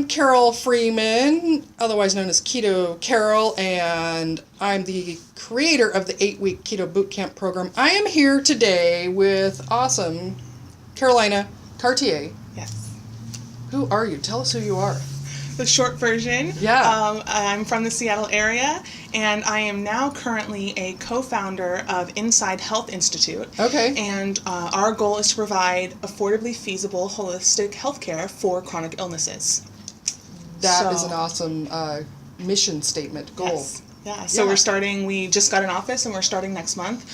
I'm Carol Freeman, otherwise known as Keto Carol, and I'm the creator of the 8-week Keto Bootcamp program. I am here today with awesome Carolina Cartier. Yes. Who are you? Tell us who you are. The short version. Yeah. I'm from the Seattle area, and I am now currently a co-founder of Inside Health Institute. Okay. And our goal is to provide affordably feasible holistic healthcare for chronic illnesses. That is an awesome mission statement, goal. Yes. Yeah, so we just got an office and we're starting next month.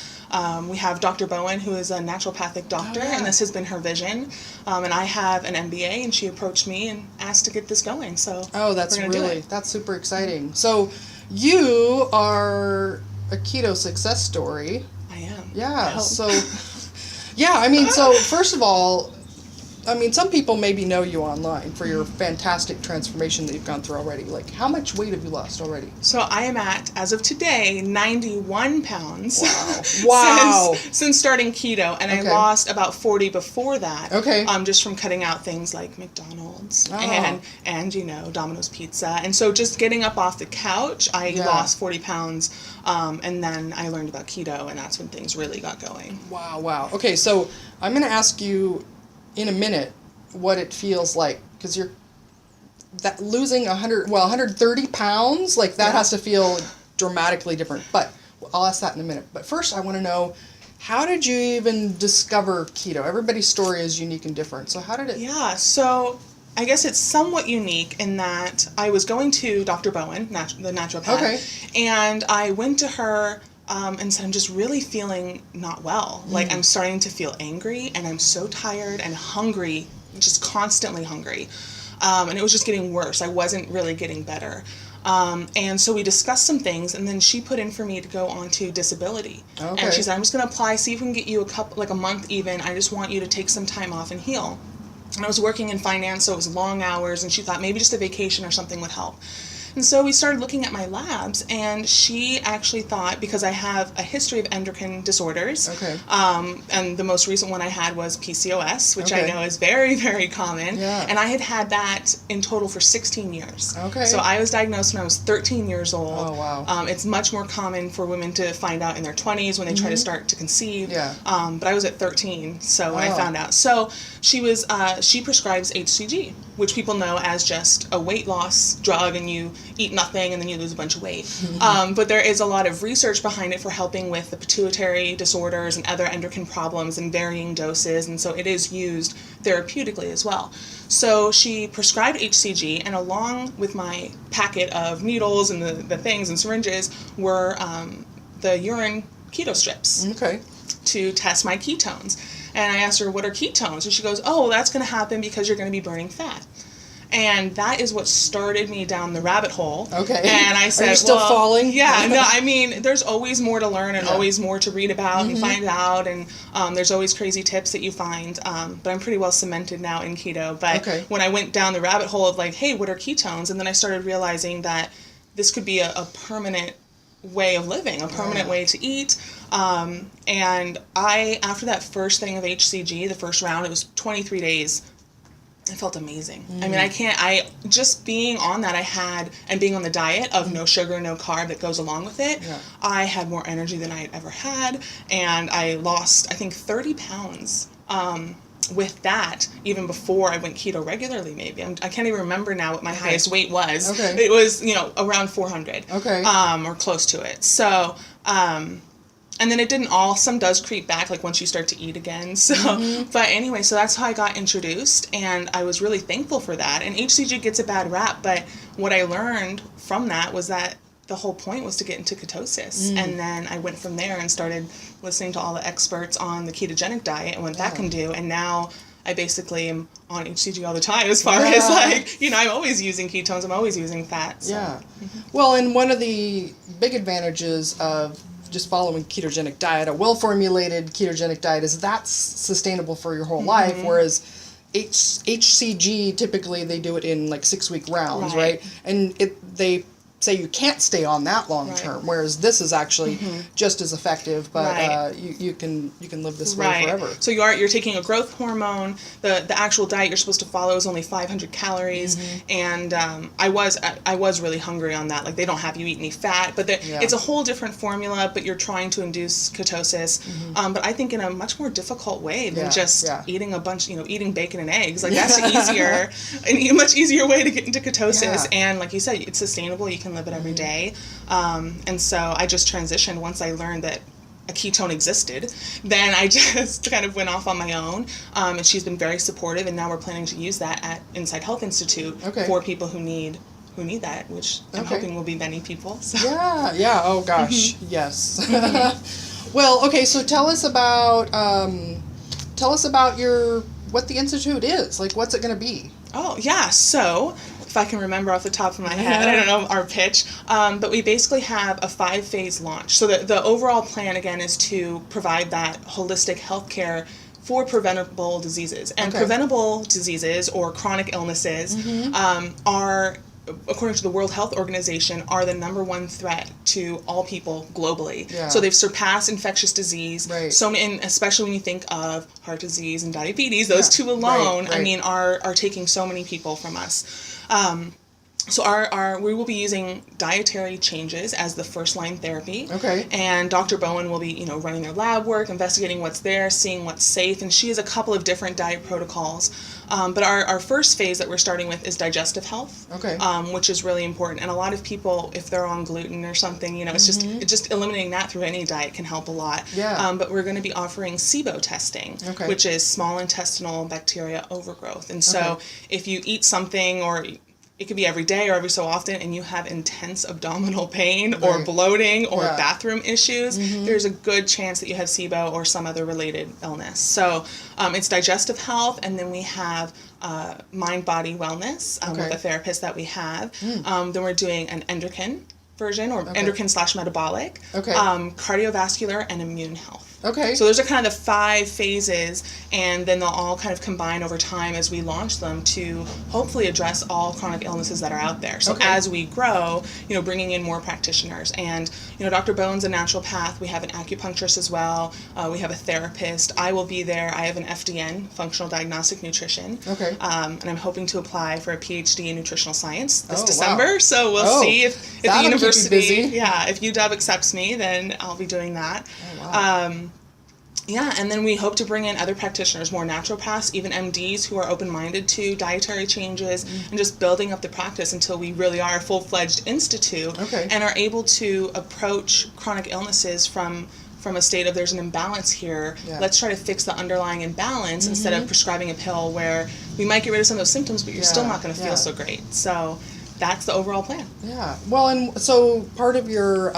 We have Dr. Bowen, who is a naturopathic doctor, and this has been her vision. And I have an MBA, and she approached me and asked to get this going. So that's super exciting. So you are a keto success story. I am. Yeah. So first of all, some people maybe know you online for your fantastic transformation that you've gone through already. Like, how much weight have you lost already? So I am at, as of today, 91 pounds. Wow. Since starting keto, and I lost about 40 before that. Okay. Just from cutting out things like McDonald's and Domino's Pizza. And so just getting up off the couch, I lost 40 pounds. And then I learned about keto, and that's when things really got going. Wow. Okay, so I'm going to ask you in a minute what it feels like, because you're losing 130 pounds, like that has to feel dramatically different, but I'll ask that in a minute. But first I want to know, how did you even discover keto? Everybody's story is unique and different, so how did it... So I guess it's somewhat unique in that I was going to Dr. Bowen, the naturopath, and I went to her and said, I'm just really feeling not well. Like, I'm starting to feel angry, and I'm so tired and hungry, just constantly hungry. And it was just getting worse. I wasn't really getting better. And so we discussed some things, and then she put in for me to go on to disability. Okay. And she said, I'm just going to apply, see if we can get you a month even. I just want you to take some time off and heal. And I was working in finance, so it was long hours, and she thought maybe just a vacation or something would help. And so we started looking at my labs, and she actually thought, because I have a history of endocrine disorders, and the most recent one I had was PCOS, which I know is very, very common, and I had that in total for 16 years. Okay. So I was diagnosed when I was 13 years old. Oh, wow. It's much more common for women to find out in their 20s when they try to start to conceive. Yeah. But I was at 13, so when I found out. So she prescribes HCG, which people know as just a weight loss drug, and you eat nothing and then you lose a bunch of weight. But there is a lot of research behind it for helping with the pituitary disorders and other endocrine problems in varying doses, and so it is used therapeutically as well. So she prescribed HCG, and along with my packet of needles and the things and syringes were the urine keto strips to test my ketones. And I asked her, what are ketones? And she goes, that's going to happen because you're going to be burning fat. And that is what started me down the rabbit hole. Okay. And I said, are you still falling? Yeah, no, there's always more to learn and always more to read about and find out. And there's always crazy tips that you find. But I'm pretty well cemented now in keto. But when I went down the rabbit hole of like, hey, what are ketones? And then I started realizing that this could be a permanent way of living, a permanent way to eat. And after that first thing of HCG, the first round, it was 23 days. I felt amazing. Just being on that and being on the diet of no sugar, no carb that goes along with it, I had more energy than I had ever had, and I lost, I think, 30 pounds with that, even before I went keto regularly, maybe. I can't even remember now what my highest weight was. Okay. It was, around 400. Okay. Or close to it. So, and then it didn't some does creep back, like once you start to eat again. So, but anyway, so that's how I got introduced, and I was really thankful for that. And HCG gets a bad rap, but what I learned from that was that the whole point was to get into ketosis. And then I went from there and started listening to all the experts on the ketogenic diet and what that can do. And now I basically am on HCG all the time as far as I'm always using ketones, I'm always using fat. So. Yeah. Well, and one of the big advantages of just following ketogenic diet, a well-formulated ketogenic diet, is that's sustainable for your whole life, whereas HCG, typically they do it in like 6-week rounds, right? And they say you can't stay on that long term, whereas this is actually just as effective, but you can live this way forever. So you're taking a growth hormone. The actual diet you're supposed to follow is only 500 calories, and I was really hungry on that. Like, they don't have you eat any fat, but it's a whole different formula. But you're trying to induce ketosis, but I think in a much more difficult way than just eating a bunch, eating bacon and eggs. Like, that's easier, a much easier way to get into ketosis. And like you said, it's sustainable. You can live it every day. And so I just transitioned once I learned that a ketone existed. Then I just kind of went off on my own. And she's been very supportive, and now we're planning to use that at Inside Health Institute for people who need that, which I'm hoping will be many people. So. Yeah. Oh gosh, yes. Well, okay. So tell us about what the institute is. Like, what's it going to be? Oh yeah. So, if I can remember off the top of my head, I don't know our pitch, but we basically have a 5-phase launch. So the overall plan, again, is to provide that holistic healthcare for preventable diseases. And preventable diseases or chronic illnesses are, according to the World Health Organization, are the #1 threat to all people globally. So they've surpassed infectious disease. So, especially when you think of heart disease and diabetes, those two alone, I mean, are taking so many people from us. So we will be using dietary changes as the first line therapy. And Dr. Bowen will be, running their lab work, investigating what's there, seeing what's safe, and she has a couple of different diet protocols. But our first phase that we're starting with is digestive health, which is really important. And a lot of people, if they're on gluten or something, it's just eliminating that through any diet can help a lot. But we're going to be offering SIBO testing, which is small intestinal bacteria overgrowth. And so if you eat something, or it could be every day or every so often, and you have intense abdominal pain or bloating or bathroom issues, there's a good chance that you have SIBO or some other related illness. So it's digestive health, and then we have mind-body wellness with a therapist that we have. Then we're doing an endocrine version, or endocrine/metabolic, cardiovascular, and immune health. So those are kind of the 5 phases, and then they'll all kind of combine over time as we launch them to hopefully address all chronic illnesses that are out there. So as we grow, bringing in more practitioners. And, Dr. Bowen's a naturopath. We have an acupuncturist as well. We have a therapist. I will be there. I have an FDN, Functional Diagnostic Nutrition. And I'm hoping to apply for a PhD in nutritional science this December. So we'll see if the university, if UW accepts me, then I'll be doing that. And then we hope to bring in other practitioners, more naturopaths, even MDs who are open-minded to dietary changes, and just building up the practice until we really are a full-fledged institute and are able to approach chronic illnesses from a state of there's an imbalance here. Let's try to fix the underlying imbalance instead of prescribing a pill where we might get rid of some of those symptoms, but you're still not going to feel so great. So that's the overall plan. Well, and so part of your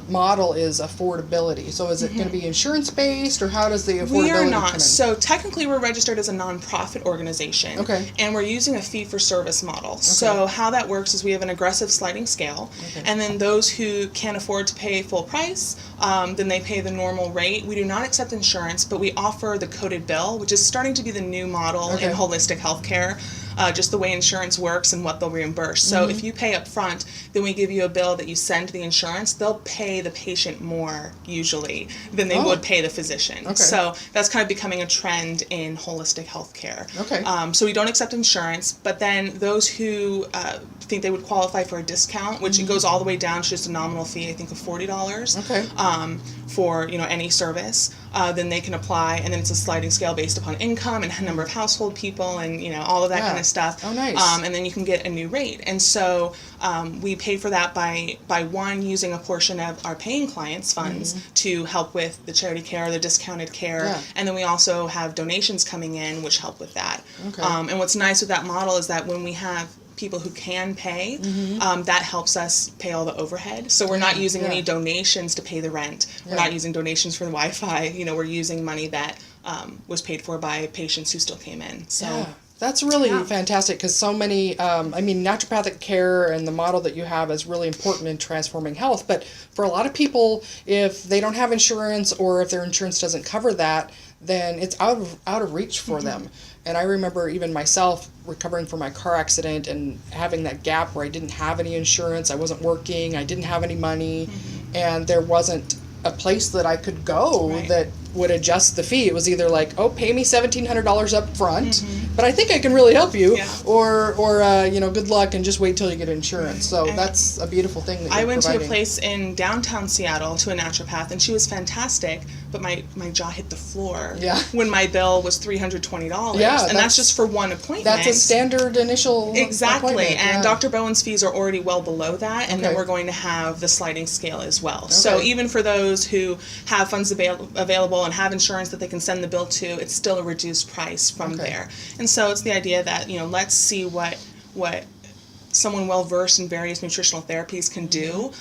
model is affordability. So is it going to be insurance-based, or how does the affordability We are not. come in? So technically we're registered as a nonprofit organization. And we're using a fee-for-service model. So how that works is we have an aggressive sliding scale. And then those who can't afford to pay full price, then they pay the normal rate. We do not accept insurance, but we offer the coded bill, which is starting to be the new model in holistic healthcare. Just the way insurance works and what they'll reimburse. So if you pay up front, then we give you a bill that you send to the insurance. They'll pay the patient more, usually, than they would pay the physician. So that's kind of becoming a trend in holistic healthcare. So we don't accept insurance, but then those who think they would qualify for a discount, which it goes all the way down to just a nominal fee, I think of $40 for any service, then they can apply, and then it's a sliding scale based upon income and number of household people and all of that kind of stuff. And then you can get a new rate. And so we pay for that by one, using a portion of our paying clients' funds to help with the charity care, the discounted care, and then we also have donations coming in which help with that. And what's nice with that model is that when we have people who can pay, that helps us pay all the overhead. So we're not using any donations to pay the rent. We're not using donations for the Wi-Fi. We're using money that was paid for by patients who still came in. So that's really fantastic, because so many, naturopathic care and the model that you have is really important in transforming health. But for a lot of people, if they don't have insurance, or if their insurance doesn't cover that, then it's out of reach for them. And I remember even myself recovering from my car accident and having that gap where I didn't have any insurance, I wasn't working, I didn't have any money, and there wasn't a place that I could go that would adjust the fee. It was either like, oh, pay me $1,700 up front, but I think I can really help you, or you know, good luck and just wait till you get insurance. So and that's a beautiful thing that you're I went providing. to a place in downtown Seattle to a naturopath, and she was fantastic, but my jaw hit the floor when my bill was $320. Yeah, and that's just for one appointment. That's a standard initial Exactly, appointment. and Dr. Bowen's fees are already well below that, and then we're going to have the sliding scale as well. So even for those who have funds available and have insurance that they can send the bill to, it's still a reduced price from there. And so it's the idea that, you know, let's see what someone well versed in various nutritional therapies can do.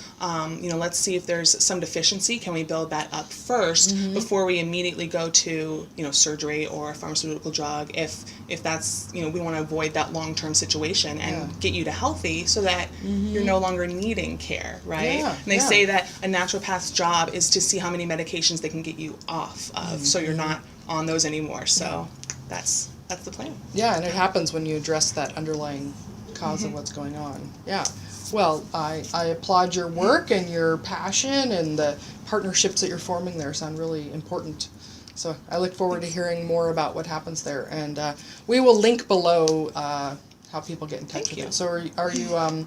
You know, let's see if there's some deficiency. Can we build that up first before we immediately go to, you know, surgery or a pharmaceutical drug? If that's, you know, we want to avoid that long-term situation and get you to healthy so that you're no longer needing care, right? And they say that a naturopath's job is to see how many medications they can get you off of, so you're not on those anymore. So that's the plan. Yeah, and it happens when you address that underlying cause of what's going on. Yeah. Well, I applaud your work and your passion, and the partnerships that you're forming there sound really important. So I look forward to hearing more about what happens there. And we will link below how people get in touch with you. So are you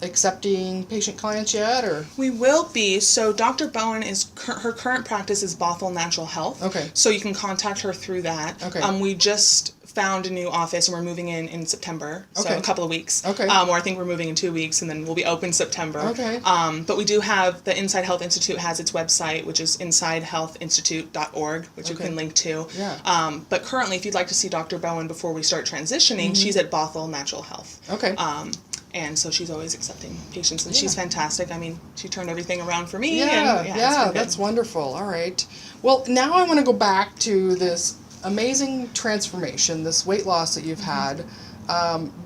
accepting patient clients yet, or? We will be. So Dr. Bowen her current practice is Bothell Natural Health. Okay. So you can contact her through that. Okay. We just found a new office, and we're moving in September, so a couple of weeks. Okay. Or I think we're moving in 2 weeks, and then we'll be open September. Okay. But we do have the Inside Health Institute has its website, which is insidehealthinstitute.org, which you can link to. Yeah. But currently, if you'd like to see Dr. Bowen before we start transitioning, she's at Bothell Natural Health. Okay. And so she's always accepting patients, and she's fantastic. I mean, she turned everything around for me. Yeah, that's wonderful. All right. Well, now I want to go back to this amazing transformation, this weight loss that you've had.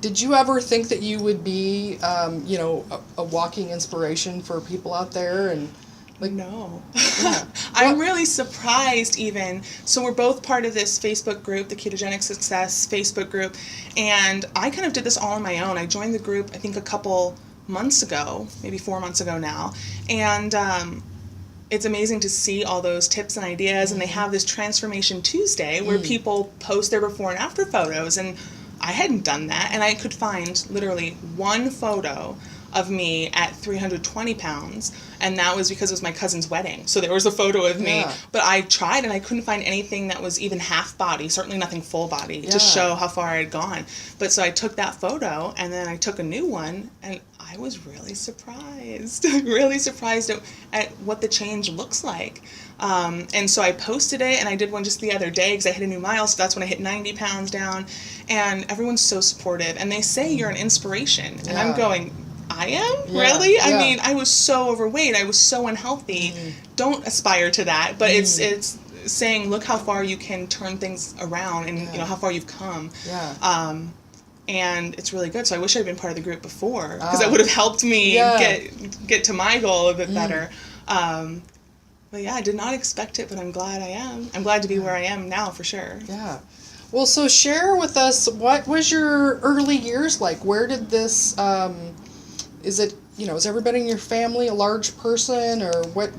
Did you ever think that you would be, you know, a walking inspiration for people out there? And like, no. I'm really surprised even. So we're both part of this Facebook group, the Ketogenic Success Facebook group, and I kind of did this all on my own. I joined the group, I think, a couple months ago, maybe 4 months ago now, and it's amazing to see all those tips and ideas, and they have this Transformation Tuesday where people post their before and after photos, and I hadn't done that, and I could find literally one photo of me at 320 pounds, and that was because it was my cousin's wedding. So there was a photo of me, but I tried and I couldn't find anything that was even half body, certainly nothing full body, to show how far I had gone. But so I took that photo, and then I took a new one, and I was really surprised, at what the change looks like. And so I posted it, and I did one just the other day because I hit a new milestone. So that's when I hit 90 pounds down, and everyone's so supportive, and they say you're an inspiration, and I'm going, I am? Really? I mean, I was so overweight. I was so unhealthy. Don't aspire to that. But it's saying, look how far you can turn things around, and you know how far you've come. And it's really good. So I wish I'd been part of the group before, because that would have helped me get to my goal a bit better. But yeah, I did not expect it, but I'm glad I am. I'm glad to be where I am now, for sure. Yeah. Well, so share with us, what was your early years like? Where did this... is it, you know, is everybody in your family a large person, or what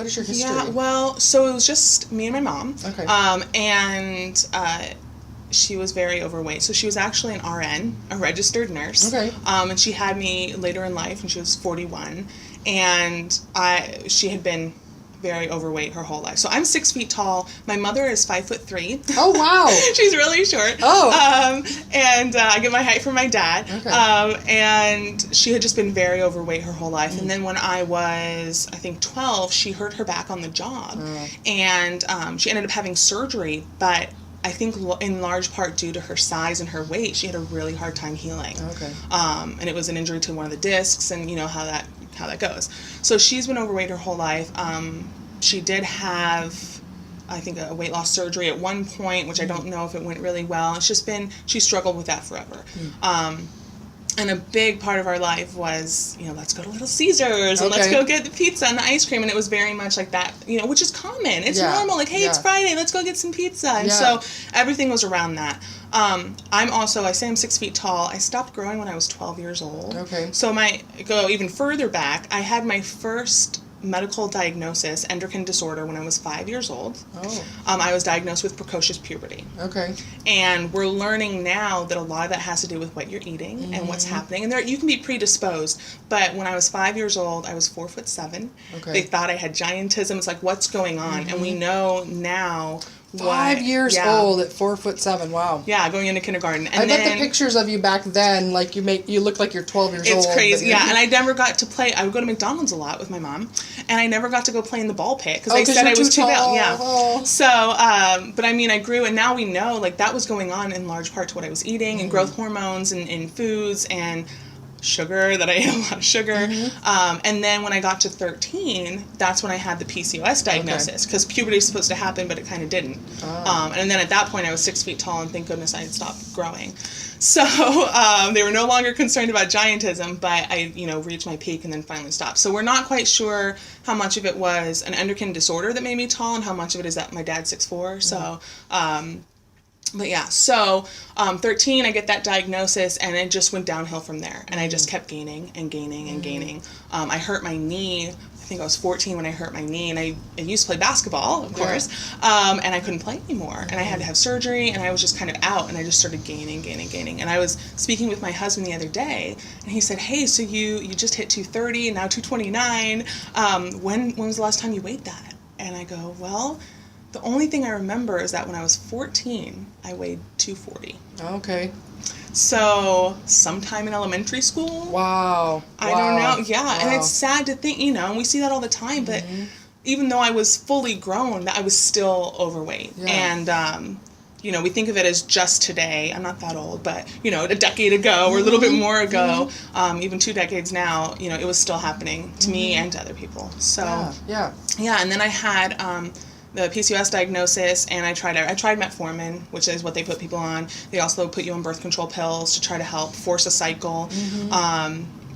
is your history? Yeah, well, so it was just me and my mom. Okay. And she was very overweight. So she was actually an RN, a registered nurse. Okay. And she had me later in life when she was 41. And she had been very overweight her whole life. So I'm 6 feet tall. My mother is 5'3". Oh, wow. She's really short. Oh. And I get my height from my dad. Okay. And she had just been very overweight her whole life. And then when I was, I think, 12, she hurt her back on the job. And she ended up having surgery, but I think in large part due to her size and her weight, she had a really hard time healing. Okay. And it was an injury to one of the discs, and you know how that goes. So she's been overweight her whole life. She did have, I think, a weight loss surgery at one point, which I don't know if it went really well. It's just been, she struggled with that forever. And a big part of our life was, let's go to Little Caesars and let's go get the pizza and the ice cream. And it was very much like that, which is common. It's normal. Like, hey, it's Friday. Let's go get some pizza. And so everything was around that. I say I'm 6 feet tall. I stopped growing when I was 12 years old. Okay. So go even further back, I had my first medical diagnosis, endocrine disorder, when I was 5 years old. Oh. I was diagnosed with precocious puberty. Okay. And we're learning now that a lot of that has to do with what you're eating and what's happening. And you can be predisposed. But when I was 5 years old, I was 4'7". Okay. They thought I had giantism. It's like, what's going on? And we know now. 5 years old at 4'7". Wow. Yeah, going into kindergarten. And I bet the pictures of you back then, like you look like you're 12 years old. It's crazy, yeah. And I never got to play. I would go to McDonald's a lot with my mom, and I never got to go play in the ball pit because they said I was too big. Yeah. Oh. So, but I mean, I grew, and now we know like that was going on in large part to what I was eating and growth hormones and foods and sugar, that I ate a lot of sugar. And then when I got to 13, that's when I had the PCOS diagnosis, because puberty is supposed to happen, but it kind of didn't. And then at that point I was 6 feet tall, and thank goodness I had stopped growing. So they were no longer concerned about giantism, but I, reached my peak and then finally stopped. So we're not quite sure how much of it was an endocrine disorder that made me tall and how much of it is that my dad's 6'4". So, but yeah, so 13, I get that diagnosis, and it just went downhill from there. And I just kept gaining and gaining and gaining. I hurt my knee. I think I was 14 when I hurt my knee, and I used to play basketball, of course, and I couldn't play anymore. And I had to have surgery, and I was just kind of out, and I just started gaining. And I was speaking with my husband the other day, and he said, hey, so you just hit 230, and now 229. When was the last time you weighed that? And I go, well, the only thing I remember is that when I was 14, I weighed 240. Okay. So, sometime in elementary school? Wow. I don't know. Yeah, wow. And it's sad to think, and we see that all the time, but even though I was fully grown, I was still overweight. Yeah. And, we think of it as just today. I'm not that old, but, a decade ago or a little bit more ago, even 2 decades now, it was still happening to me and to other people. So, yeah, and then I had the PCOS diagnosis, and I tried metformin, which is what they put people on. They also put you on birth control pills to try to help force a cycle.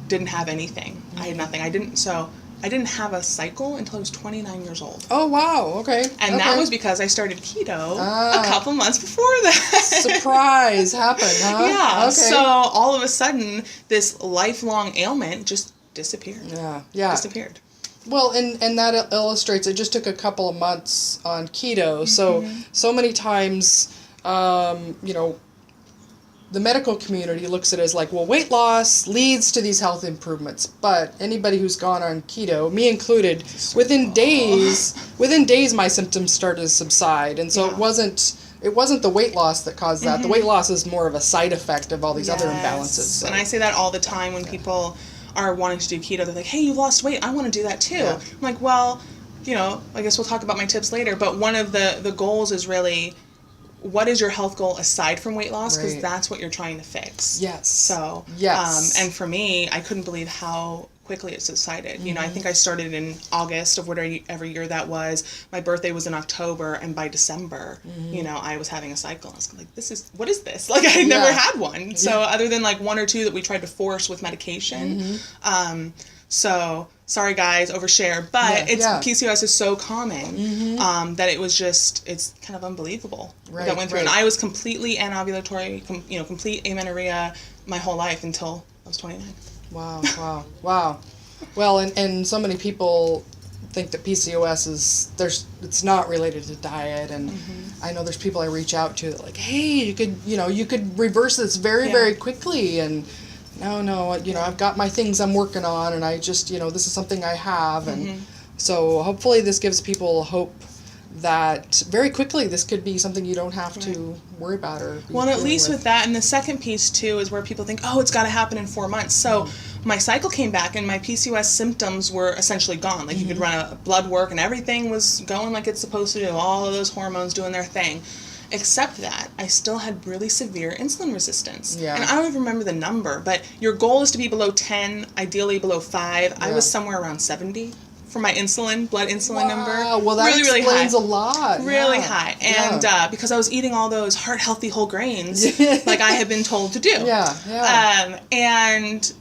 Didn't have anything. I had nothing. I didn't have a cycle until I was 29 years old. Oh, wow. Okay. And that was because I started keto a couple months before that. Surprise happened, huh? Yeah. Okay. So all of a sudden, this lifelong ailment just disappeared. Yeah. Disappeared. Well, and that illustrates, it just took a couple of months on keto. So many times, the medical community looks at it as like, well, weight loss leads to these health improvements. But anybody who's gone on keto, me included, within days, my symptoms started to subside. And so it wasn't the weight loss that caused that. The weight loss is more of a side effect of all these other imbalances. So. And I say that all the time when people are wanting to do keto. They're like, hey, you lost weight. I want to do that too. Yeah. I'm like, well, I guess we'll talk about my tips later. But one of the goals is really, what is your health goal aside from weight loss? Because that's what you're trying to fix. Yes. So, and for me, I couldn't believe how quickly it subsided. I think I started in August of whatever year that was. My birthday was in October, and by December, I was having a cycle. I was like, what is this? Like, I had never had one. So other than like one or two that we tried to force with medication. So sorry guys, overshare, but PCOS is so common that it's kind of unbelievable that went through. And I was completely anovulatory, complete amenorrhea my whole life until I was 29. Wow. Well, and so many people think that PCOS it's not related to diet, and I know there's people I reach out to that like, hey, you could reverse this very, very quickly, and no, I've got my things I'm working on, and I just, this is something I have, and so hopefully this gives people hope that very quickly this could be something you don't have to worry about or be at least with that. And the second piece too is where people think, oh, it's got to happen in 4 months. So my cycle came back and my PCOS symptoms were essentially gone. Like you could run a blood work and everything was going like it's supposed to do, all of those hormones doing their thing. Except that I still had really severe insulin resistance. Yeah. And I don't even remember the number, but your goal is to be below 10, ideally below 5. I was somewhere around 70. for my blood insulin number. Well, that really, explains really a lot. Really high. And because I was eating all those heart-healthy whole grains, like I had been told to do. And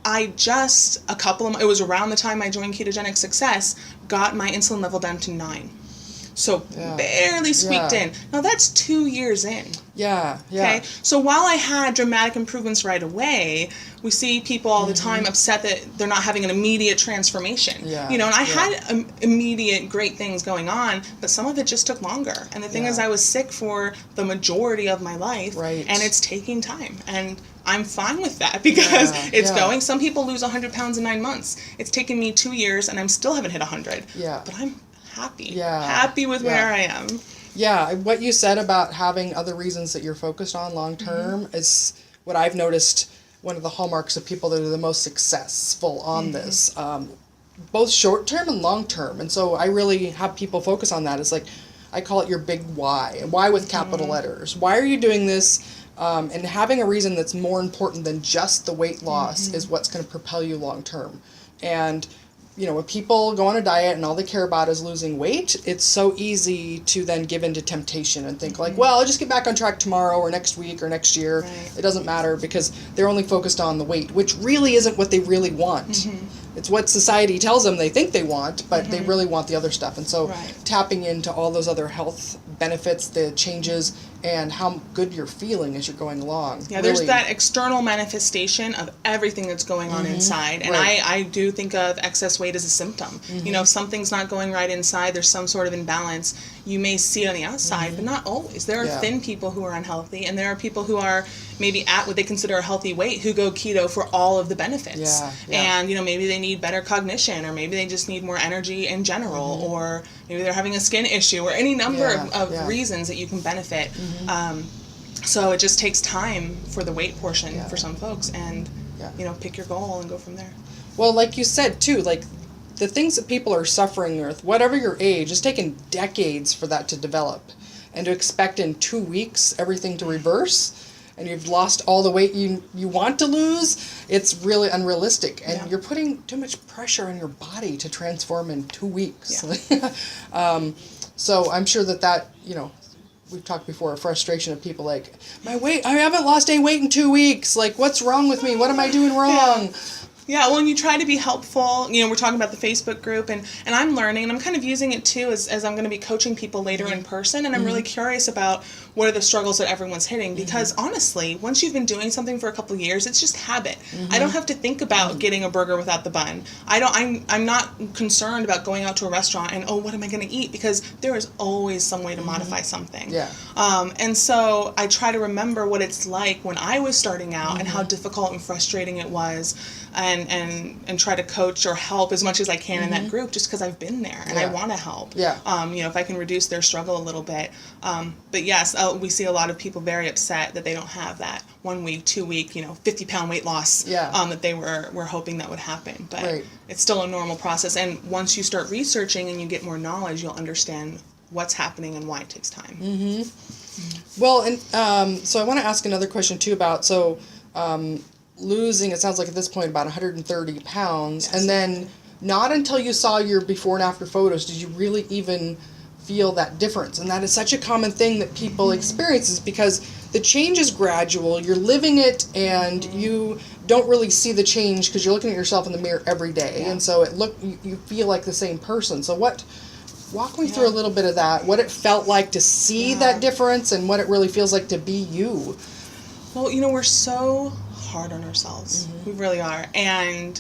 I just, it was around the time I joined Ketogenic Success, got my insulin level down to 9. So barely squeaked in. Now that's 2 years in. Okay. So while I had dramatic improvements right away, we see people all the time upset that they're not having an immediate transformation. And I had immediate great things going on, but some of it just took longer. And the thing is, I was sick for the majority of my life, and it's taking time. And I'm fine with that because it's going. Some people lose 100 pounds in 9 months. It's taken me 2 years, and I still haven't hit 100. But I'm happy with where I am. What you said about having other reasons that you're focused on long term is what I've noticed, one of the hallmarks of people that are the most successful on this, both short term and long term. And so I really have people focus on that. It's like, I call it your big why. Why with capital letters. Why are you doing this? And having a reason that's more important than just the weight loss is what's going to propel you long term. And when people go on a diet and all they care about is losing weight, it's so easy to then give into temptation and think like, well, I'll just get back on track tomorrow or next week or next year. It doesn't matter because they're only focused on the weight, which really isn't what they really want. It's what society tells them they think they want, but they really want the other stuff. And so tapping into all those other health benefits, the changes, and how good you're feeling as you're going along. There's that external manifestation of everything that's going on inside. And I do think of excess weight as a symptom. If something's not going right inside, there's some sort of imbalance. You may see it on the outside, but not always. There are thin people who are unhealthy, and there are people who are maybe at what they consider a healthy weight who go keto for all of the benefits. And, maybe they need better cognition, or maybe they just need more energy in general, or maybe they're having a skin issue, or any number of reasons that you can benefit. So it just takes time for the weight portion for some folks, and, pick your goal and go from there. Well, like you said, too, like the things that people are suffering with, whatever your age, it's taken decades for that to develop. And to expect in 2 weeks everything to reverse, and you've lost all the weight you want to lose, it's really unrealistic. And you're putting too much pressure on your body to transform in 2 weeks. So I'm sure that, we've talked before, a frustration of people like, my weight, I haven't lost any weight in 2 weeks. Like, what's wrong with me? What am I doing wrong? Well, and you try to be helpful. We're talking about the Facebook group, and I'm learning, and I'm kind of using it too as I'm going to be coaching people later in person, and I'm really curious about what are the struggles that everyone's hitting, because honestly, once you've been doing something for a couple of years, it's just habit. I don't have to think about getting a burger without the bun. I'm not concerned about going out to a restaurant and, what am I going to eat? Because there is always some way to modify something. And so I try to remember what it's like when I was starting out and how difficult and frustrating it was, and try to coach or help as much as I can in that group, just because I've been there and I want to help. If I can reduce their struggle a little bit. But yes, we see a lot of people very upset that they don't have that 1 week, 2 week, 50-pound weight loss that they were hoping that would happen. But it's still a normal process. And once you start researching and you get more knowledge, you'll understand what's happening and why it takes time. Well, and so I want to ask another question too about, losing, it sounds like at this point, about 130 pounds. And then not until you saw your before and after photos did you really even feel that difference. And that is such a common thing that people experience, is because the change is gradual, you're living it, and you don't really see the change because you're looking at yourself in the mirror every day. And so you feel like the same person. So walk me through a little bit of that, what it felt like to see that difference and what it really feels like to be you. Well, we're so hard on ourselves. We really are. And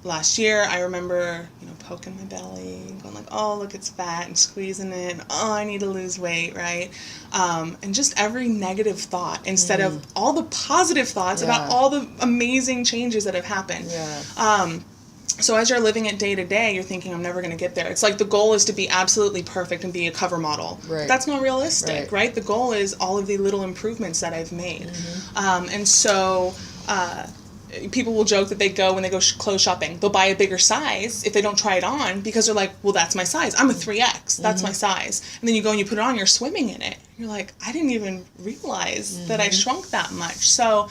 last year I remember, poking my belly and going like, oh, look, it's fat, and squeezing it, and I need to lose weight, right? And just every negative thought instead of all the positive thoughts about all the amazing changes that have happened. So as you're living it day to day, you're thinking, I'm never going to get there. It's like the goal is to be absolutely perfect and be a cover model. That's not realistic, right? The goal is all of the little improvements that I've made. And so people will joke that they go, when they go clothes shopping, they'll buy a bigger size if they don't try it on, because they're like, well, that's my size. I'm a 3X. That's my size. And then you go and you put it on, you're swimming in it. You're like, I didn't even realize that I shrunk that much. So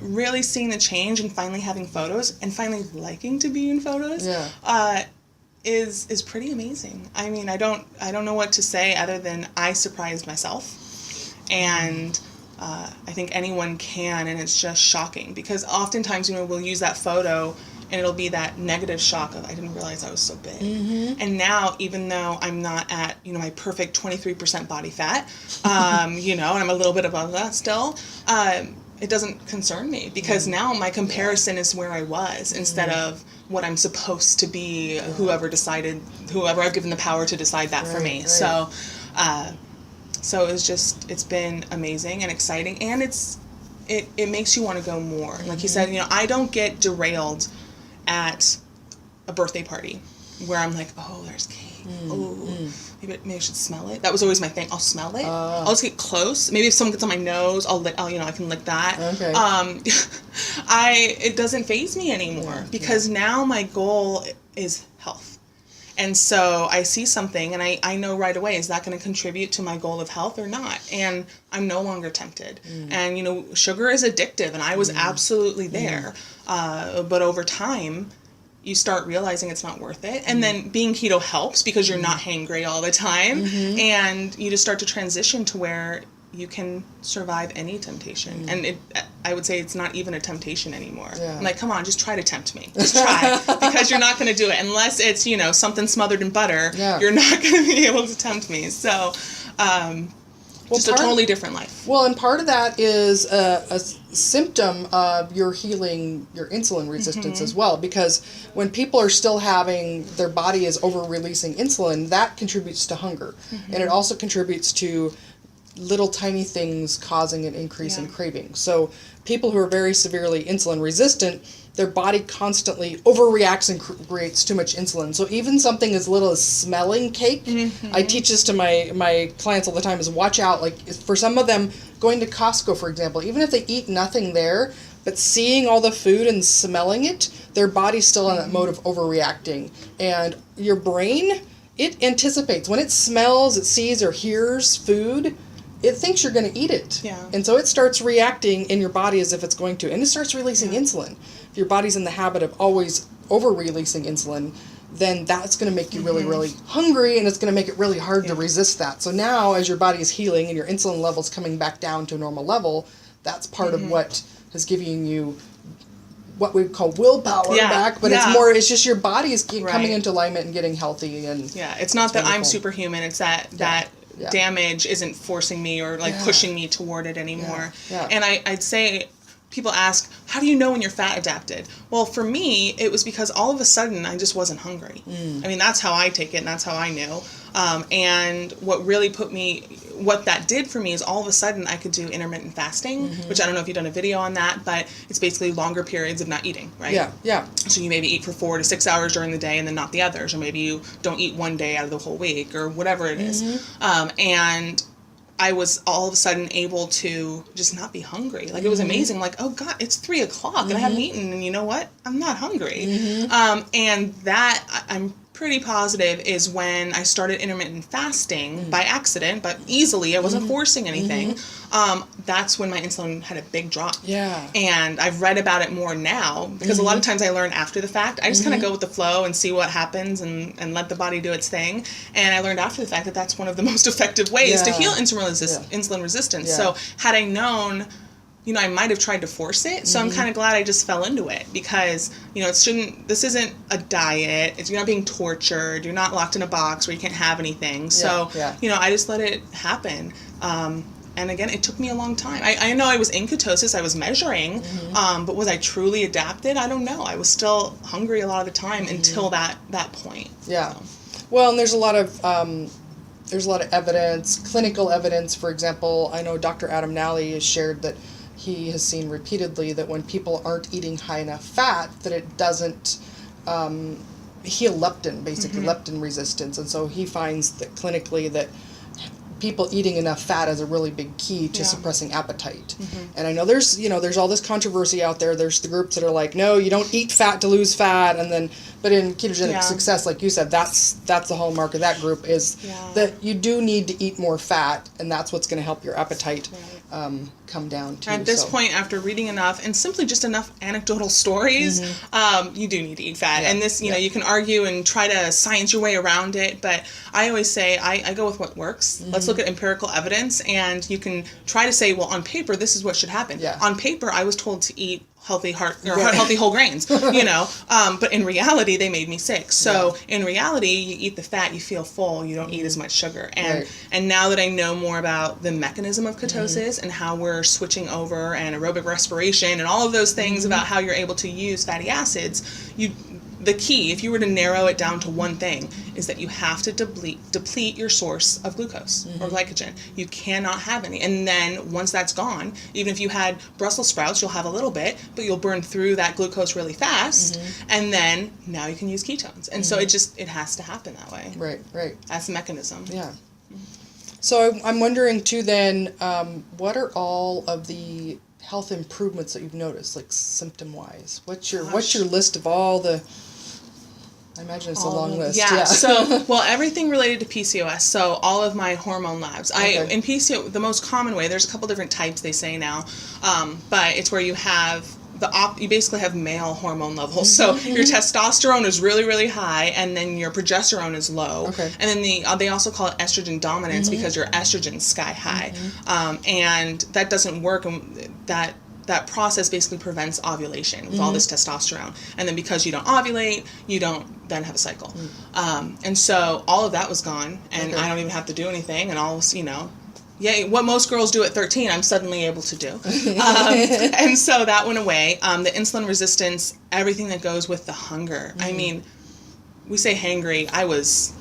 really seeing the change and finally having photos and finally liking to be in photos is pretty amazing. I mean, I don't know what to say other than I surprised myself, and I think anyone can, and it's just shocking because oftentimes, we'll use that photo and it'll be that negative shock of, I didn't realize I was so big. Mm-hmm. And now, even though I'm not at, my perfect 23% body fat, and I'm a little bit above that still, it doesn't concern me because now my comparison is where I was instead of what I'm supposed to be, whoever I've given the power to decide that for me. Right. So it's been amazing and exciting, and it makes you want to go more. Like you said, I don't get derailed at a birthday party where I'm like, oh, there's cake. Maybe I should smell it. That was always my thing. I'll smell it. I'll just get close. Maybe if someone gets on my nose, I can lick that. Okay. It doesn't faze me anymore because now my goal is health. And so I see something and I know right away, is that going to contribute to my goal of health or not? And I'm no longer tempted. And, sugar is addictive, and I was absolutely there. But over time, you start realizing it's not worth it. And then being keto helps because you're not hangry all the time. And you just start to transition to where you can survive any temptation. And I would say it's not even a temptation anymore. I'm like, come on, just try to tempt me. Just try. Because you're not going to do it. Unless it's, something smothered in butter, you're not going to be able to tempt me. So, just a totally different life. Well, and part of that is a symptom of your healing your insulin resistance as well, because when people are still having, their body is over-releasing insulin, that contributes to hunger. And it also contributes to little tiny things causing an increase in craving. So people who are very severely insulin resistant, their body constantly overreacts and creates too much insulin. So even something as little as smelling cake, I teach this to my clients all the time, is watch out. Like for some of them, going to Costco, for example, even if they eat nothing there, but seeing all the food and smelling it, their body's still in that mode of overreacting. And your brain, it anticipates. When it smells, it sees or hears food, it thinks you're going to eat it. And so it starts reacting in your body as if it's going to. And it starts releasing insulin. If your body's in the habit of always over-releasing insulin, then that's going to make you really, really hungry, and it's going to make it really hard to resist that. So now, as your body is healing and your insulin level's coming back down to a normal level, that's part of what is giving you what we call willpower back, but it's just your body is coming into alignment and getting healthy. And it's not that I'm superhuman, it's that damage isn't forcing me or pushing me toward it anymore. And I'd say, people ask, how do you know when you're fat adapted? Well, for me, it was because all of a sudden I just wasn't hungry. I mean, that's how I take it, and that's how I knew. And what that did for me is all of a sudden I could do intermittent fasting, which I don't know if you've done a video on that, but it's basically longer periods of not eating, right? So you maybe eat for 4 to 6 hours during the day and then not the others, or maybe you don't eat one day out of the whole week, or whatever it is. And I was all of a sudden able to just not be hungry. Like, it was amazing. Like, oh God, it's 3 o'clock and I haven't eaten, and you know what? I'm not hungry. And that, I'm pretty positive, is when I started intermittent fasting by accident, but easily. I wasn't forcing anything. That's when my insulin had a big drop. And I've read about it more now, because a lot of times I learn after the fact. I just kind of go with the flow and see what happens and let the body do its thing. And I learned after the fact that that's one of the most effective ways to heal insulin resistance. So had I known, I might have tried to force it. So I'm kind of glad I just fell into it, because, this isn't a diet. You're not being tortured. You're not locked in a box where you can't have anything. So, I just let it happen. And again, it took me a long time. I know I was in ketosis, I was measuring, but was I truly adapted? I don't know. I was still hungry a lot of the time until that point. So. Well, and there's a lot of evidence, clinical evidence. For example, I know Dr. Adam Nally has shared that he has seen repeatedly that when people aren't eating high enough fat, that it doesn't heal leptin, basically leptin resistance. And so he finds that clinically that people eating enough fat is a really big key to suppressing appetite. And I know there's all this controversy out there. There's the groups that are like, no, you don't eat fat to lose fat, but in ketogenic success, like you said, that's the hallmark of that group, is that you do need to eat more fat, and that's what's going to help your appetite. come down to. At this point, after reading enough and simply just enough anecdotal stories, you do need to eat fat. And this, you know, you can argue and try to science your way around it, but I always say I go with what works. Let's look at empirical evidence, and you can try to say, well, on paper, this is what should happen. On paper, I was told to eat healthy healthy whole grains, you know, but in reality they made me sick. So in reality, you eat the fat, you feel full, you don't eat as much sugar. And now that I know more about the mechanism of ketosis and how we're switching over, and aerobic respiration and all of those things about how you're able to use fatty acids, the key, if you were to narrow it down to one thing, is that you have to deplete your source of glucose or glycogen. You cannot have any. And then once that's gone, even if you had Brussels sprouts, you'll have a little bit, but you'll burn through that glucose really fast. And then now you can use ketones. And so it has to happen that way. Right. That's the mechanism. Yeah. So I'm wondering too then, what are all of the health improvements that you've noticed, like symptom-wise? What's your list of all the... I imagine it's a long list. Yeah. So, well, everything related to PCOS. So all of my hormone labs. In PCOS, the most common way, there's a couple different types they say now, but it's where you have you basically have male hormone levels. So your testosterone is really, really high, and then your progesterone is low. And then they also call it estrogen dominance because your estrogen's sky high. And that doesn't work, and that process basically prevents ovulation with all this testosterone. And then because you don't ovulate, you don't then have a cycle. And so all of that was gone, and I don't even have to do anything, and all, you know, what most girls do at 13, I'm suddenly able to do. And so that went away. The insulin resistance, everything that goes with the hunger. I mean, we say hangry. It was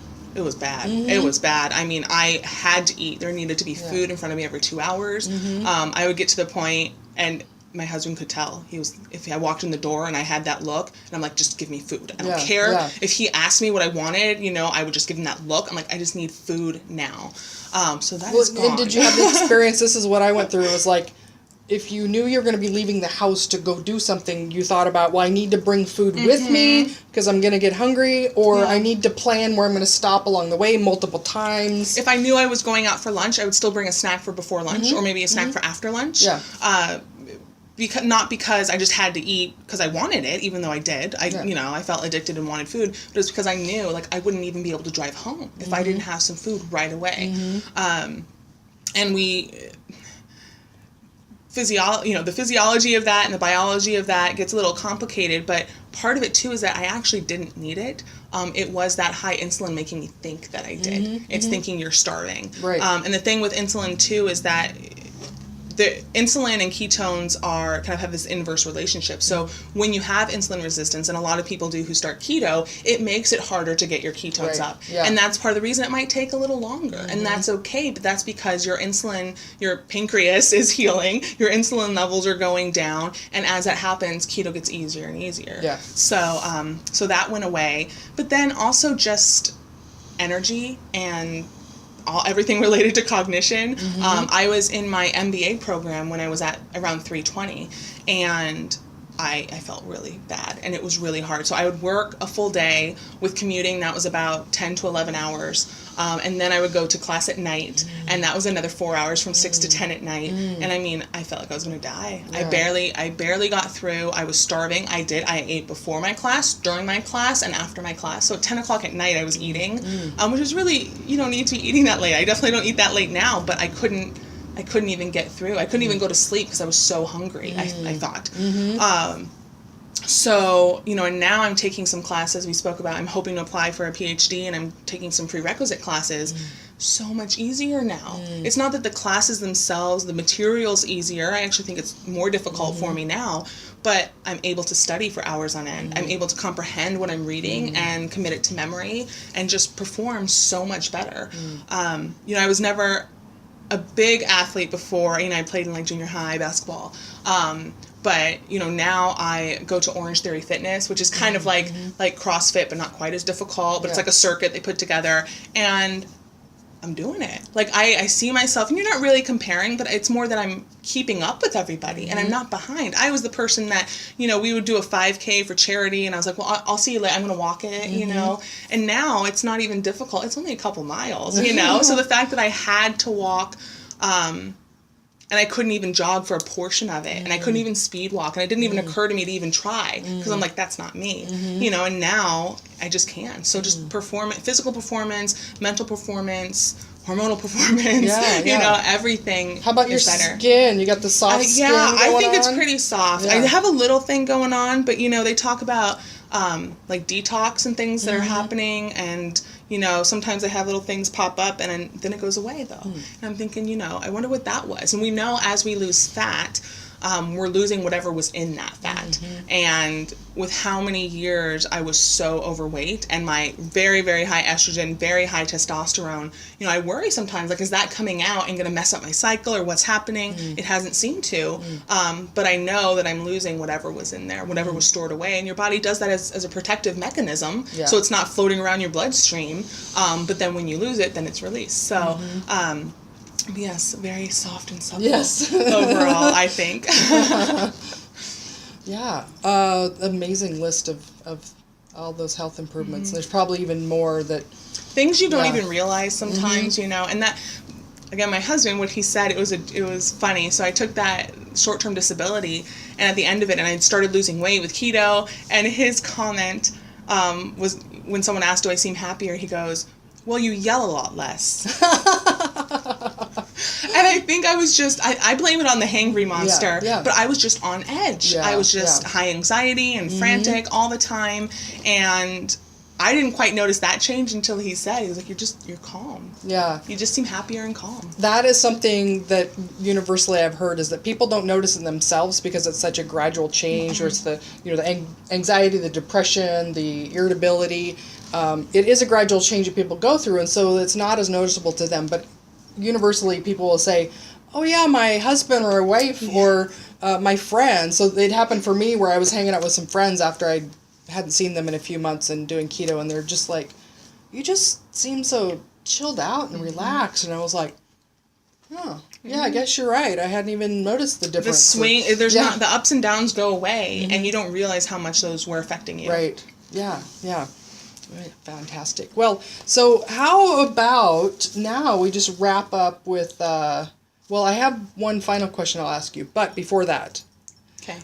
bad. It was bad. I mean, I had to eat. There needed to be food in front of me every 2 hours. I would get to the point, and my husband could tell. If I walked in the door and I had that look, and I'm like, just give me food. I don't care. If he asked me what I wanted, you know, I would just give him that look. I'm like, I just need food now. So that is gone. And did you have the experience? This is what I went through. It was like, if you knew you were going to be leaving the house to go do something, you thought about, well, I need to bring food with me because I'm going to get hungry, or I need to plan where I'm going to stop along the way multiple times. If I knew I was going out for lunch, I would still bring a snack for before lunch, or maybe a snack for after lunch. Not because I just had to eat because I wanted it, even though I did. You know, I felt addicted and wanted food, but it was because I knew, like, I wouldn't even be able to drive home if I didn't have some food right away. And the physiology of that and the biology of that gets a little complicated, but part of it too is that I actually didn't need it. It was that high insulin making me think that I did. It's thinking you're starving. And the thing with insulin too is that the insulin and ketones kind of have this inverse relationship. So when you have insulin resistance, and a lot of people do who start keto, it makes it harder to get your ketones up. And that's part of the reason it might take a little longer. And that's okay, but that's because your pancreas is healing, your insulin levels are going down, and as that happens, keto gets easier and easier. So that went away. But then also just energy and everything related to cognition. I was in my MBA program when I was at around 320, and I felt really bad, and it was really hard. So I would work a full day with commuting. That was about 10 to 11 hours. And then I would go to class at night, and that was another 4 hours from 6 to 10 at night. And I mean, I felt like I was going to die. I barely got through. I was starving. I ate before my class, during my class, and after my class. So at 10 o'clock at night, I was eating, which is really, you don't need to be eating that late. I definitely don't eat that late now, but I couldn't even get through. I couldn't even go to sleep because I was so hungry, I thought. So, you know, and now I'm taking some classes we spoke about. I'm hoping to apply for a PhD, and I'm taking some prerequisite classes. So much easier now. It's not that the classes themselves, the material's easier. I actually think it's more difficult for me now, but I'm able to study for hours on end. I'm able to comprehend what I'm reading and commit it to memory and just perform so much better. You know, I was never a big athlete before. You know, I played in like junior high basketball. But, you know, now I go to Orange Theory Fitness, which is kind of like CrossFit, but not quite as difficult. But it's like a circuit they put together. And I'm doing it. Like, I see myself, and you're not really comparing, but it's more that I'm keeping up with everybody, and I'm not behind. I was the person that, you know, we would do a 5K for charity, and I was like, well, I'll see you later. I'm going to walk it, you know. And now it's not even difficult. It's only a couple miles, you know. So the fact that I had to walk and I couldn't even jog for a portion of it, and I couldn't even speed walk, and it didn't even occur to me to even try, because I'm like, that's not me, you know, and now I just can. So just physical performance, mental performance, hormonal performance, you know, everything. How about your skin? You got the soft skin going I think it's pretty soft. I have a little thing going on, but, you know, they talk about, like, detox and things that are happening, and, you know, sometimes I have little things pop up, and then it goes away, though. And I'm thinking, you know, I wonder what that was. And we know as we lose fat, we're losing whatever was in that fat. And with how many years I was so overweight, and my very, very high estrogen, very high testosterone, you know, I worry sometimes, like, is that coming out and going to mess up my cycle, or what's happening? It hasn't seemed to. But I know that I'm losing whatever was in there, whatever was stored away. And your body does that as a protective mechanism. So it's not floating around your bloodstream. But then when you lose it, then it's released. So, yes, very soft and supple. Yes. Overall, I think. Amazing list of all those health improvements. There's probably even more that... Things you don't even realize sometimes, you know, and that... Again, my husband, what he said, it was funny. So I took that short-term disability, and at the end of it, and I started losing weight with keto, and his comment was, when someone asked, do I seem happier? He goes, well, you yell a lot less. And I think I was just, I blame it on the hangry monster, but I was just on edge. I was just high anxiety and frantic all the time, and I didn't quite notice that change until he said, he was like, you're calm. Yeah. You just seem happier and calm. That is something that universally I've heard, is that people don't notice in themselves because it's such a gradual change, or it's the, you know, the anxiety, the depression, the irritability. It is a gradual change that people go through, and so it's not as noticeable to them. But universally, people will say, oh yeah, my husband or wife or my friend. So it happened for me where I was hanging out with some friends after I hadn't seen them in a few months and doing keto, and they're just like, you just seem so chilled out and relaxed. And I was like, oh, yeah, I guess you're right. I hadn't even noticed the difference. The swing, there's not, the ups and downs go away, and you don't realize how much those were affecting you. Right. Yeah. Right. Fantastic. Well, so how about now we just wrap up with, well, I have one final question I'll ask you, but before that. Okay.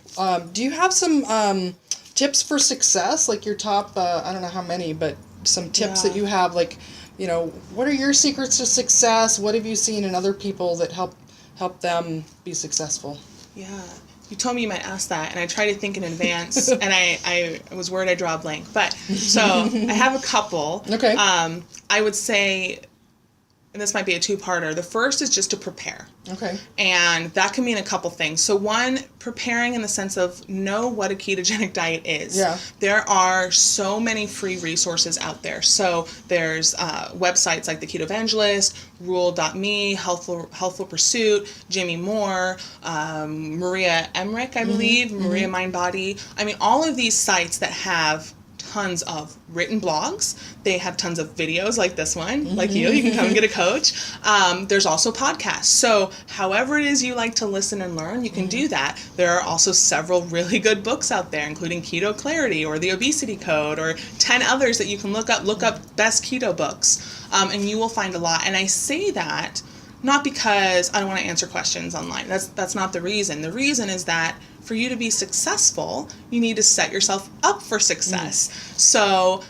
Do you have some tips for success, like your top, I don't know how many, but some tips that you have, like, you know, what are your secrets to success? What have you seen in other people that help them be successful? Yeah. You told me you might ask that, and I tried to think in advance, and I was worried I'd draw a blank. But, so, I have a couple. Okay. I would say, and this might be a two-parter, the first is just to prepare. Okay. And that can mean a couple things. So one, preparing in the sense of know what a ketogenic diet is. Yeah. There are so many free resources out there. So there's websites like the Keto Evangelist, Rule.me, Healthful Pursuit, Jimmy Moore, Maria Emmerich, I believe, Maria Mind Body. I mean, all of these sites that have tons of written blogs. They have tons of videos like this one, like you can come and get a coach. There's also podcasts. So however it is you like to listen and learn, you can do that. There are also several really good books out there, including Keto Clarity or The Obesity Code or 10 others that you can look up best keto books, and you will find a lot. And I say that not because I don't want to answer questions online. That's not the reason. The reason is that for you to be successful, you need to set yourself up for success. So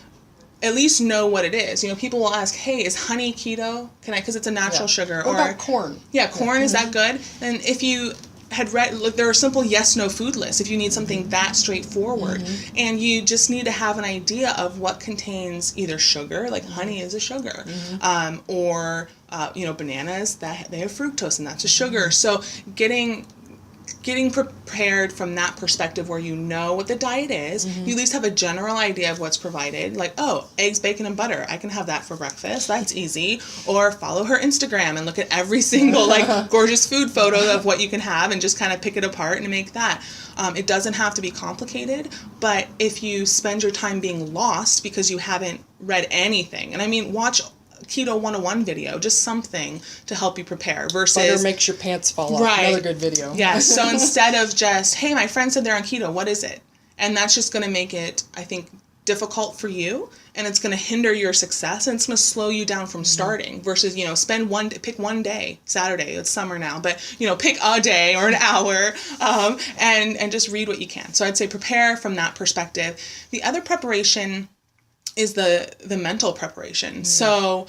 at least know what it is. You know, people will ask, hey, is honey keto? Because it's a natural sugar. What about corn? Yeah, corn, is that good? And if you had read, look, there are simple yes/no food lists if you need something that straightforward. And you just need to have an idea of what contains either sugar, like honey is a sugar, or, bananas, that they have fructose and that's a sugar. So getting prepared from that perspective where you know what the diet is, you at least have a general idea of what's provided, like, oh, eggs, bacon, and butter, I can have that for breakfast, that's easy. Or follow her Instagram and look at every single gorgeous food photo of what you can have and just kind of pick it apart and make that. It doesn't have to be complicated, but if you spend your time being lost because you haven't read anything, and I mean, watch Keto 101 video, just something to help you prepare versus butter makes your pants fall off. Another good video. Yeah. So instead of just, hey, my friend said they're on keto, what is it? And that's just going to make it, I think, difficult for you, and it's going to hinder your success, and it's going to slow you down from starting, versus, pick one day, Saturday, it's summer now, but, pick a day or an hour, and just read what you can. So I'd say prepare from that perspective. The other preparation is the mental preparation. So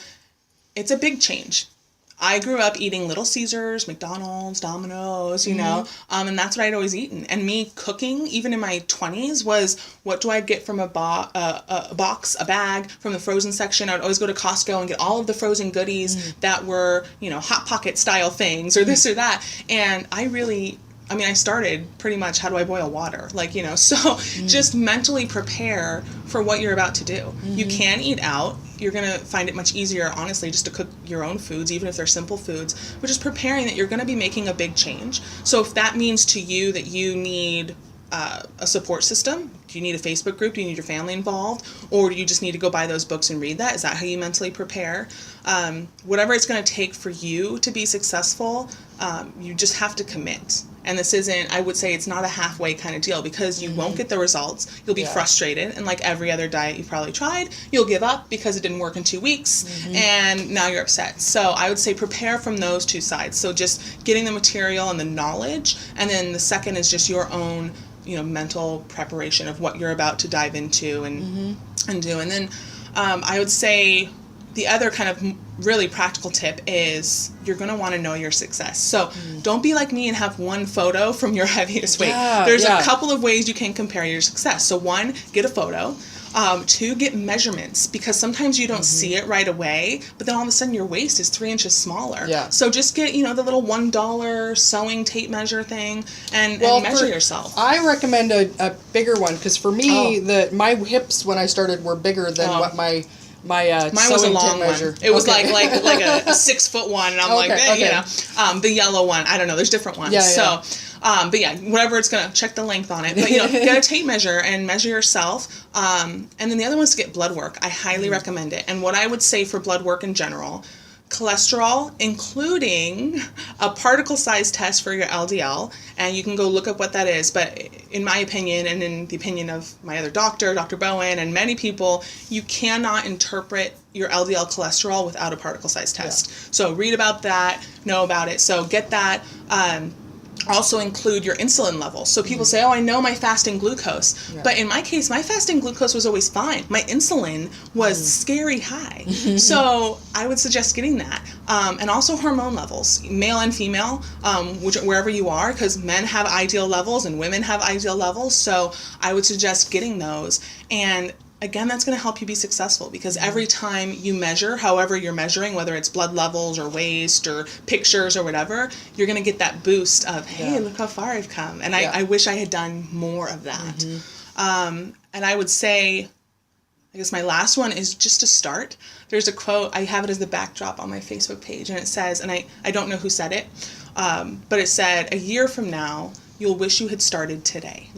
it's a big change. I grew up eating Little Caesars, McDonald's, Domino's, and that's what I'd always eaten. And me cooking, even in my 20s, was, what do I get from a bag from the frozen section? I'd always go to Costco and get all of the frozen goodies that were, Hot Pocket style things, or this or that. And I started pretty much, how do I boil water? Just mentally prepare for what you're about to do. You can eat out. You're going to find it much easier, honestly, just to cook your own foods, even if they're simple foods, but just preparing that you're going to be making a big change. So if that means to you that you need a support system, do you need a Facebook group? Do you need your family involved? Or do you just need to go buy those books and read that? Is that how you mentally prepare? Whatever it's going to take for you to be successful, you just have to commit. And this isn't, I would say it's not a halfway kind of deal, because you won't get the results. You'll be frustrated. And like every other diet you've probably tried, you'll give up because it didn't work in 2 weeks. And now you're upset. So I would say prepare from those two sides. So just getting the material and the knowledge. And then the second is just your own, mental preparation of what you're about to dive into and do. And then I would say the other kind of really practical tip is you're going to want to know your success. So don't be like me and have one photo from your heaviest weight. There's a couple of ways you can compare your success. So 1, get a photo. 2, get measurements, because sometimes you don't see it right away, but then all of a sudden your waist is 3 inches smaller. So just get, the little $1 sewing tape measure thing and measure yourself. I recommend a bigger one, because for me, my hips when I started were bigger than what mine was a long one. It was like a 6 foot one, and I'm the yellow one. I don't know. There's different ones. But whatever, it's gonna check the length on it. But get a tape measure and measure yourself. And then the other one is to get blood work. I highly recommend it. And what I would say for blood work in general, cholesterol, including a particle size test for your LDL, and you can go look up what that is. But in my opinion, and in the opinion of my other doctor, Dr. Bowen, and many people, you cannot interpret your LDL cholesterol without a particle size test. So read about that, know about it. So get that. Also include your insulin levels. So people say, I know my fasting glucose. But in my case, my fasting glucose was always fine. My insulin was scary high. So I would suggest getting that. And also hormone levels, male and female, wherever you are, because men have ideal levels and women have ideal levels. So I would suggest getting those. And again, that's going to help you be successful, because every time you measure, however you're measuring, whether it's blood levels or waist or pictures or whatever, you're going to get that boost of, hey, look how far I've come. And I wish I had done more of that. And I would say, I guess my last one is just to start. There's a quote, I have it as the backdrop on my Facebook page, and it says, and I don't know who said it, but it said, a year from now, you'll wish you had started today.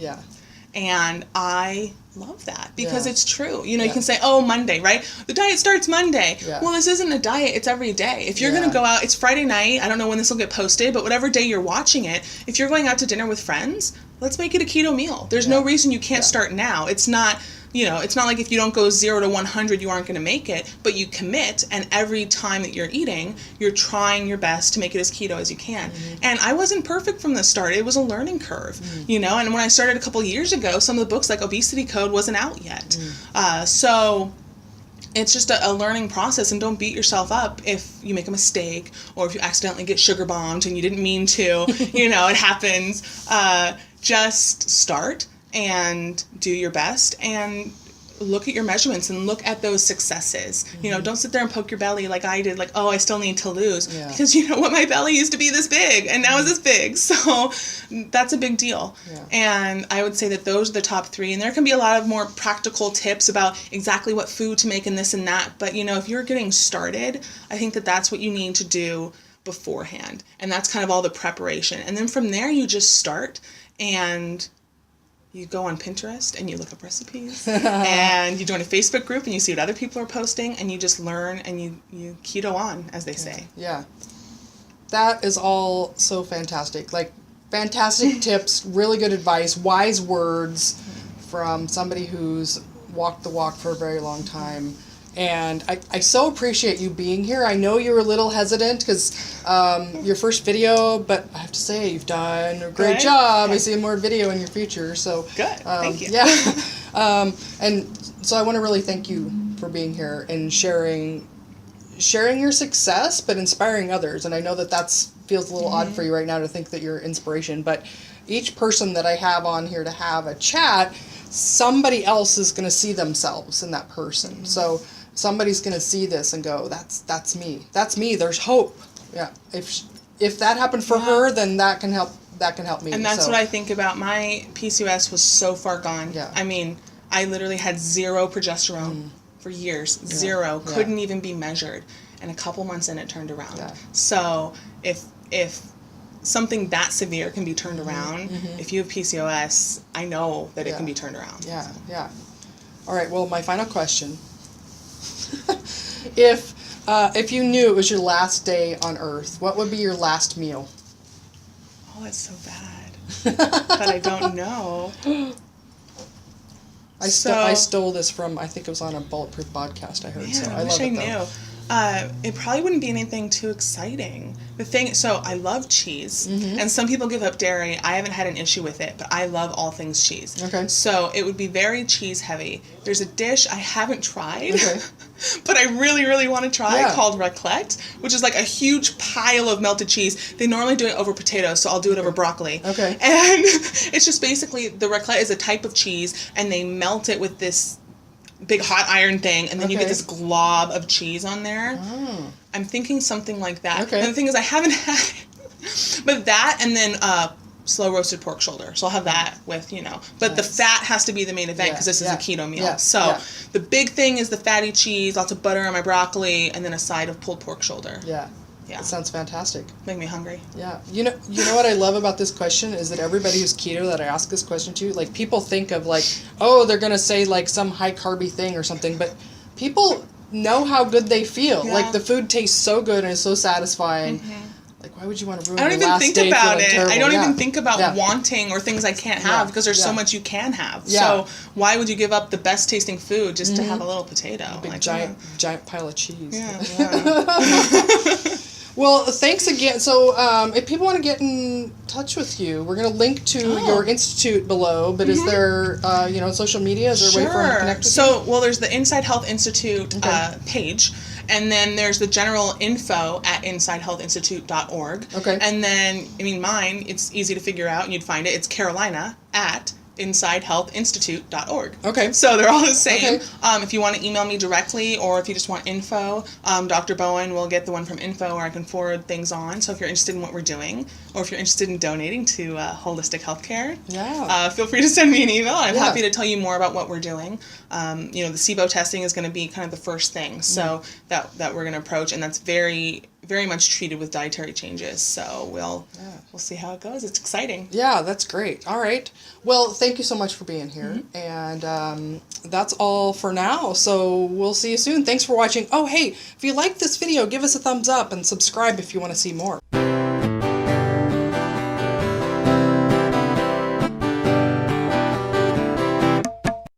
And I love that, because it's true. You can say, Monday, right? The diet starts Monday. Well, this isn't a diet. It's every day. If you're going to go out, it's Friday night. I don't know when this will get posted, but whatever day you're watching it, if you're going out to dinner with friends, let's make it a keto meal. There's no reason you can't start now. It's not, it's not like if you don't go 0 to 100, you aren't going to make it, but you commit, and every time that you're eating, you're trying your best to make it as keto as you can. And I wasn't perfect from the start. It was a learning curve, and when I started a couple years ago, some of the books like Obesity Code wasn't out yet. So it's just a learning process, and don't beat yourself up if you make a mistake, or if you accidentally get sugar bombed and you didn't mean to, it happens. Just start and do your best, and look at your measurements and look at those successes. Don't sit there and poke your belly like I did, like, I still need to lose. Because you know what, my belly used to be this big and now it's this big. So that's a big deal. And I would say that those are the top 3. And there can be a lot of more practical tips about exactly what food to make and this and that. But, if you're getting started, I think that that's what you need to do beforehand. And that's kind of all the preparation. And then from there, you just start, and you go on Pinterest and you look up recipes and you join a Facebook group and you see what other people are posting, and you just learn, and you keto on, as they say. That is all so fantastic. Like, fantastic tips, really good advice, wise words from somebody who's walked the walk for a very long time. And I so appreciate you being here. I know you were a little hesitant because your first video, but I have to say you've done a great job. I see more video in your future. So good. Thank you. Yeah. And so I want to really thank you for being here and sharing your success, but inspiring others. And I know that feels a little odd for you right now to think that you're inspiration, but each person that I have on here to have a chat, somebody else is going to see themselves in that person. So somebody's going to see this and go, that's me. That's me. There's hope. Yeah. If that happened for her, then that can help me. And that's what I think about my PCOS was so far gone. Yeah. I mean, I literally had 0 progesterone for years. 0. Couldn't even be measured. And a couple months in, it turned around. Yeah. So if something that severe can be turned around, if you have PCOS, I know that it can be turned around. Yeah, yeah. All right, well, my final question. If you knew it was your last day on Earth, what would be your last meal? Oh, that's so bad. But I don't know. I stole this from, I think it was on a Bulletproof podcast I heard. Man, so I wish I knew. It probably wouldn't be anything too exciting. So I love cheese, and some people give up dairy. I haven't had an issue with it, but I love all things cheese. Okay. So it would be very cheese heavy. There's a dish I haven't tried, but I really, really want to try called raclette, which is like a huge pile of melted cheese. They normally do it over potatoes, so I'll do it over broccoli. Okay. And it's just basically, the raclette is a type of cheese, and they melt it with this big hot iron thing, and then you get this glob of cheese on there. Oh. I'm thinking something like that. Okay. And the thing is, I haven't had it. But that, and then slow roasted pork shoulder. So I'll have that with, But the fat has to be the main event because this is a keto meal. So the big thing is the fatty cheese, lots of butter on my broccoli, and then a side of pulled pork shoulder. Yeah. That sounds fantastic. Make me hungry. Yeah. You know what I love about this question is that everybody who's keto that I ask this question to, like, people think of like, oh, they're going to say like some high carby thing or something, but people know how good they feel. Yeah. Like the food tastes so good and is so satisfying. Like, why would you want to ruin your last day? I don't even think about it. I don't even think about wanting or things I can't have because there's so much you can have. Yeah. So why would you give up the best tasting food just to have a little potato? A big giant pile of cheese. Yeah. Well, thanks again. So, if people want to get in touch with you, we're going to link to your institute below. But is there, social media? Is there a way for them to connect with you? Well, there's the Inside Health Institute page, and then there's the general info at InsideHealthInstitute.org. Okay. And then, mine, it's easy to figure out, and you'd find it. It's Carolina at InsideHealthInstitute.org. Okay. So they're all the same. Okay. If you want to email me directly, or if you just want info, Dr. Bowen will get the one from info, or I can forward things on. So if you're interested in what we're doing, or if you're interested in donating to holistic healthcare, feel free to send me an email. I'm happy to tell you more about what we're doing. The SIBO testing is going to be kind of the first thing, so that we're going to approach, and that's very, very much treated with dietary changes. So we'll see how it goes. It's exciting. Yeah, that's great. All right. Well, thank you so much for being here. And that's all for now. So we'll see you soon. Thanks for watching. Oh, hey, if you like this video, give us a thumbs up and subscribe if you want to see more.